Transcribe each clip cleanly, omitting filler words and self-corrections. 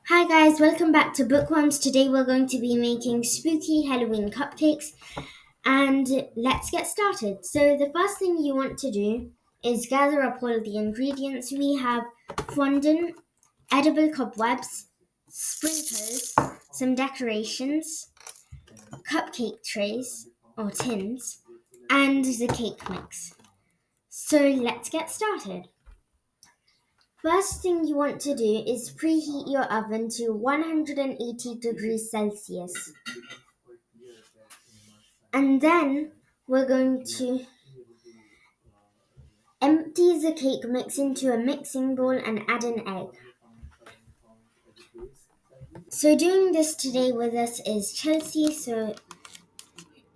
Hi guys, welcome back to Bookworms. Today we're going to be making spooky Halloween cupcakes and let's get started. So the first thing you want to do is gather up all the ingredients. We have fondant, edible cobwebs, sprinkles, some decorations, cupcake trays or tins, and the cake mix. So let's get started. First thing you want to do is preheat your oven to 180 degrees Celsius. And then we're going to empty the cake mix into a mixing bowl and add an egg. So doing this today with us is Chelsea, so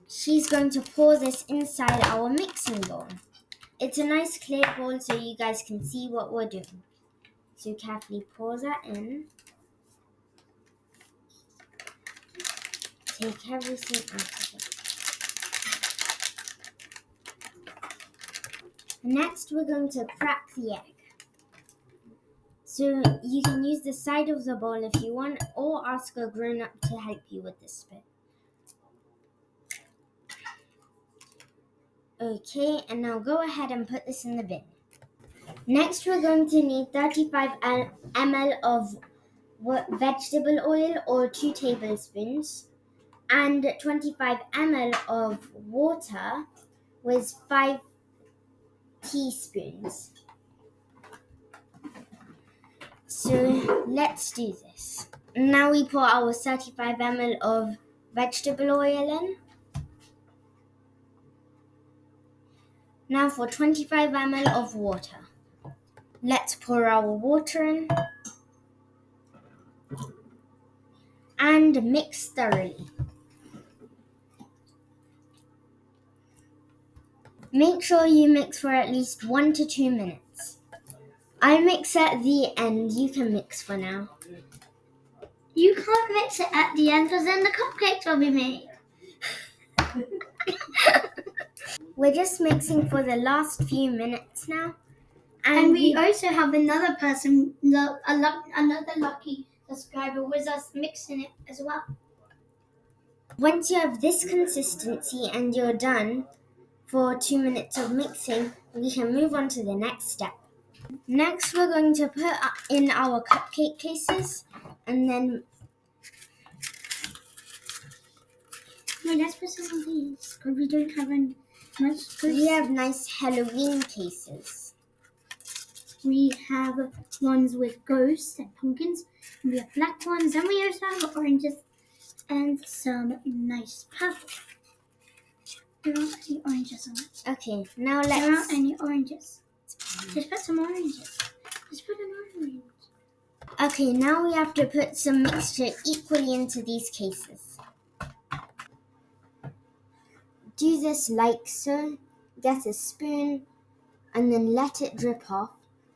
she's going to pour this inside our mixing bowl. It's a nice clear bowl so you guys can see what we're doing. So carefully pour that in. Take everything out of it. Next, we're going to crack the egg. So you can use the side of the bowl if you want, or ask a grown-up to help you with this bit. Okay, and now go ahead and put this in the bin. Next, we're going to need 35 ml of vegetable oil or 2 tablespoons and 25 ml of water with 5 teaspoons. So let's do this. Now we pour our 35 ml of vegetable oil in. Now for 25 ml of water. Let's pour our water in and mix thoroughly. Make sure you mix for at least 1 to 2 minutes. I mix at the end. You can mix for now. You can't mix it at the end because then the cupcakes will be made. We're just mixing for the last few minutes now. And we also have another person, another lucky subscriber with us mixing it as well. Once you have this consistency and you're done for 2 minutes of mixing, we can move on to the next step. Next, we're going to put in our cupcake cases and then... Wait, let's put some of these because we don't have any much. We have nice Halloween cases. We have ones with ghosts and pumpkins. And we have black ones, and we also have oranges and some nice purple. There aren't any oranges on it. Okay, now There aren't any oranges. Just put some oranges. Just put an orange. Okay, now we have to put some mixture equally into these cases. Do this like so. Get a spoon and then let it drip off.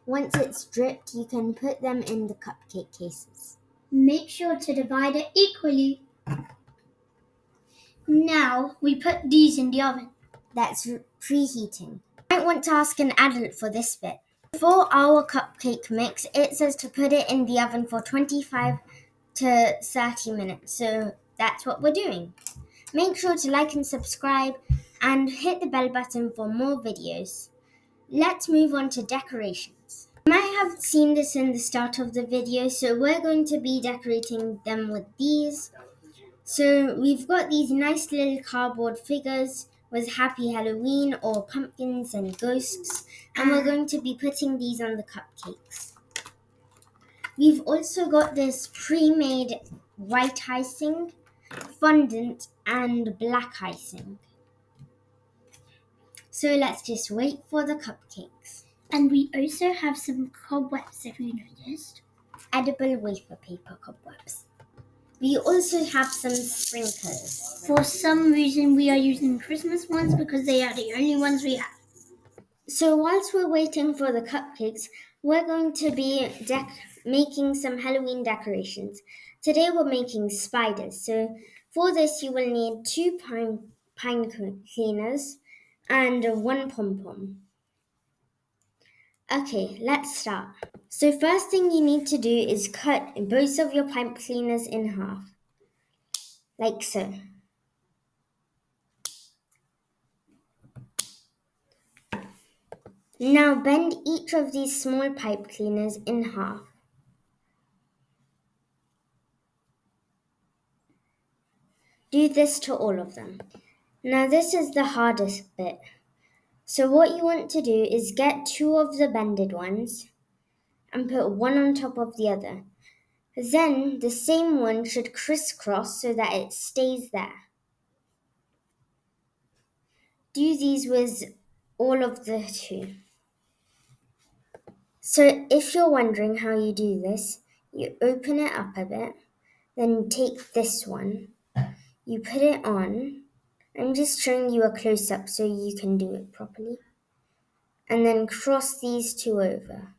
Once it's dripped, you can put them in the cupcake cases. Make sure to divide it equally. Now we put these in the oven. That's preheating. I might want to ask an adult for this bit. For our cupcake mix, it says to put it in the oven for 25 to 30 minutes. So that's what we're doing. Make sure to like and subscribe and hit the bell button for more videos. Let's move on to decorations. You might have seen this in the start of the video, so we're going to be decorating them with these. So we've got these nice little cardboard figures with Happy Halloween or pumpkins and ghosts, and we're going to be putting these on the cupcakes. We've also got this pre-made white icing, fondant, and black icing. So let's just wait for the cupcakes. And we also have some cobwebs, if you noticed. Edible wafer paper cobwebs. We also have some sprinkles. For some reason, we are using Christmas ones because they are the only ones we have. So whilst we're waiting for the cupcakes, we're going to be making some Halloween decorations. Today we're making spiders. So for this you will need 2 pine cleaners and 1 pom-pom. Okay, let's start. So first thing you need to do is cut both of your pipe cleaners in half, like so. Now bend each of these small pipe cleaners in half. Do this to all of them. Now this is the hardest bit. So what you want to do is get two of the bended ones and put one on top of the other. Then the same one should crisscross so that it stays there. Do these with all of the two. So if you're wondering how you do this, you open it up a bit, then take this one, you put it on. I'm just showing you a close up so you can do it properly. And then cross these two over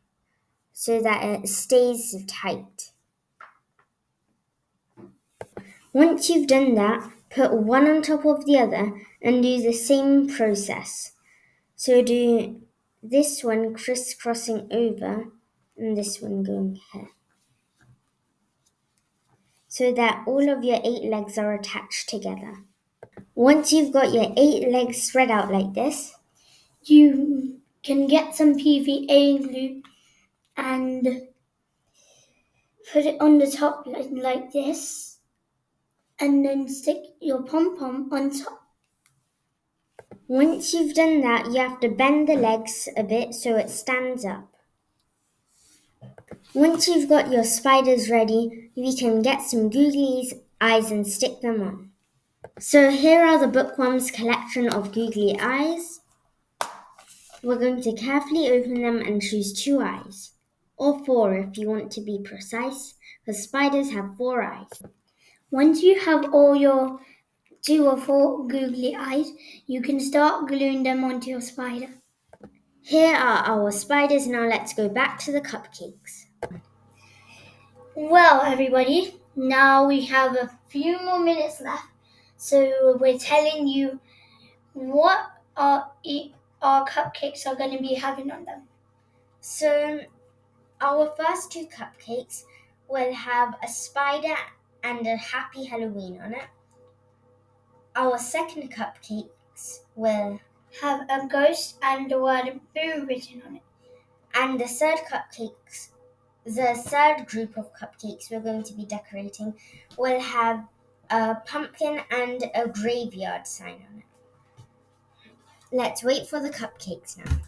so that it stays tight. Once you've done that, put one on top of the other and do the same process. So do this one crisscrossing over and this one going here. So that all of your 8 legs are attached together. Once you've got your 8 legs spread out like this, You can get some PVA glue and put it on the top like this, and then stick your pom-pom on top. once you've done that, you have to bend the legs a bit so it stands up. Once you've got your spiders ready, we can get some googly eyes and stick them on. So here are the bookworms collection of googly eyes. We're going to carefully open them and choose 2 eyes, or 4 if you want to be precise, because spiders have 4 eyes. Once you have all your 2 or 4 googly eyes, you can start gluing them onto your spider. Here are our spiders. Now let's go back to the cupcakes. Well, everybody, now we have a few more minutes left, so we're telling you what our cupcakes are going to be having on them. So our first 2 cupcakes will have a spider and a happy Halloween on it. Our second cupcakes will Have a ghost and the word boo written on it. and the third group of cupcakes we're going to be decorating will have a pumpkin and a graveyard sign on it. Let's wait for the cupcakes now.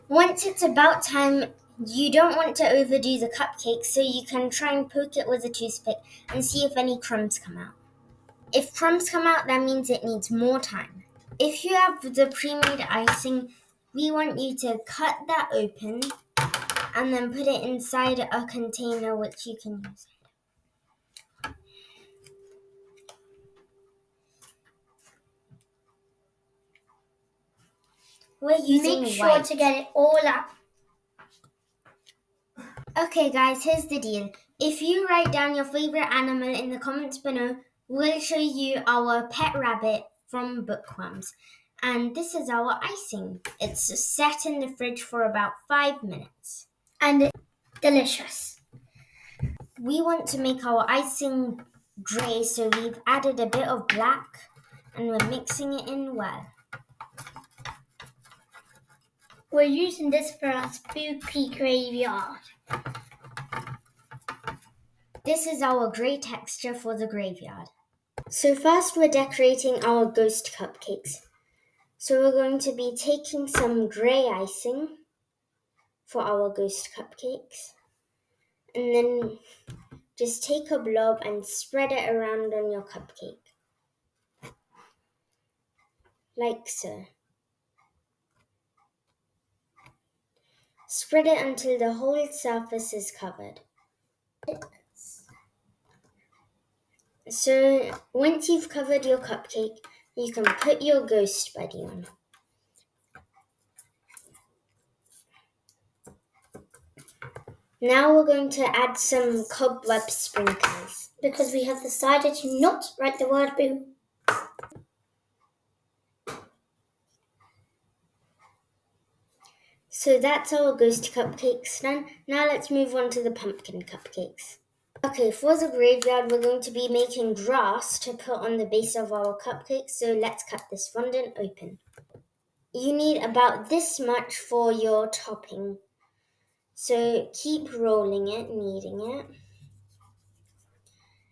Once it's about time, you don't want to overdo the cupcakes, so you can try and poke it with a toothpick and see if any crumbs come out. If crumbs come out, that means it needs more time. If you have the pre-made icing, we want you to cut that open and then put it inside a container which you can use. We're using Make sure white. to get it all out. Okay guys, here's the deal. If you write down your favorite animal in the comments below, we'll show you our pet rabbit from Bookworms. And this is our icing. It's set in the fridge for about 5 minutes. And it's delicious. We want to make our icing grey, so we've added a bit of black and we're mixing it in well. We're using this for our spooky graveyard. This is our grey texture for the graveyard. So first we're decorating our ghost cupcakes. So we're going to be taking some grey icing for our ghost cupcakes. And then just take a blob and spread it around on your cupcake. Like so. Spread it until the whole surface is covered. So once you've covered your cupcake, you can put your ghost buddy on. Now we're going to add some cobweb sprinkles. Because we have decided to not write the word boo. So that's our ghost cupcakes done. Now let's move on to the pumpkin cupcakes. Okay, for the graveyard, we're going to be making grass to put on the base of our cupcakes. So let's cut this fondant open. You need about this much for your topping. So keep rolling it, kneading it.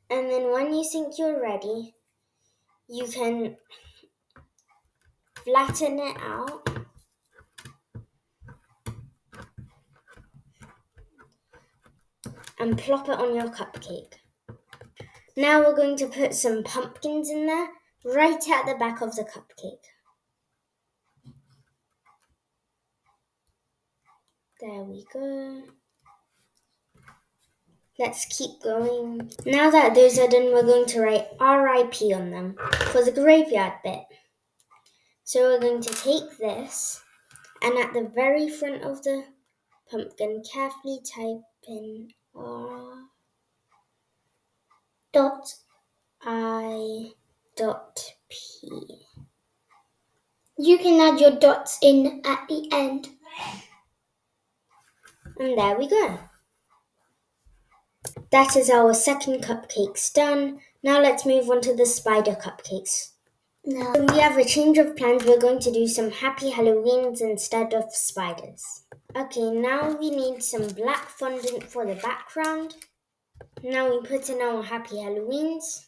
And then when you think you're ready, you can flatten it out. And plop it on your cupcake. Now we're going to put some pumpkins in there, right at the back of the cupcake. There we go. Let's keep going. Now that those are done, we're going to write RIP on them for the graveyard bit. So we're going to take this, and at the very front of the pumpkin, carefully type in R Dot. I dot P. You can add your dots in at the end. And there we go. That is our second cupcakes done. Now let's move on to the spider cupcakes. Now We have a change of plans. We're going to do some happy Halloweens instead of spiders. Okay, now we need some black fondant for the background. Now we put in our happy Halloweens.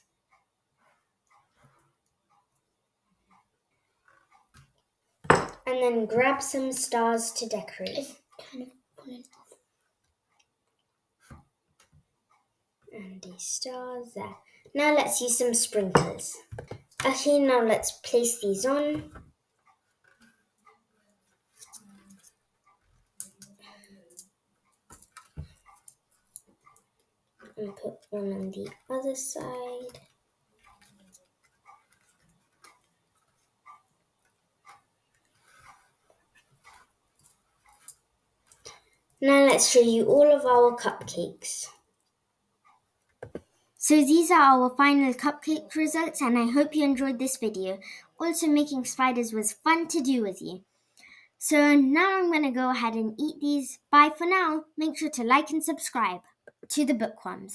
And then grab some stars to decorate. it's kind of pulling off. And these stars there. Now let's use some sprinkles. Okay, now let's place these on. And put one on the other side. Now let's show you all of our cupcakes. So these are our final cupcake results, and I hope you enjoyed this video. Also, making spiders was fun to do with you. So now I'm going to go ahead and eat these. Bye for now. Make sure to like and subscribe to the bookworms.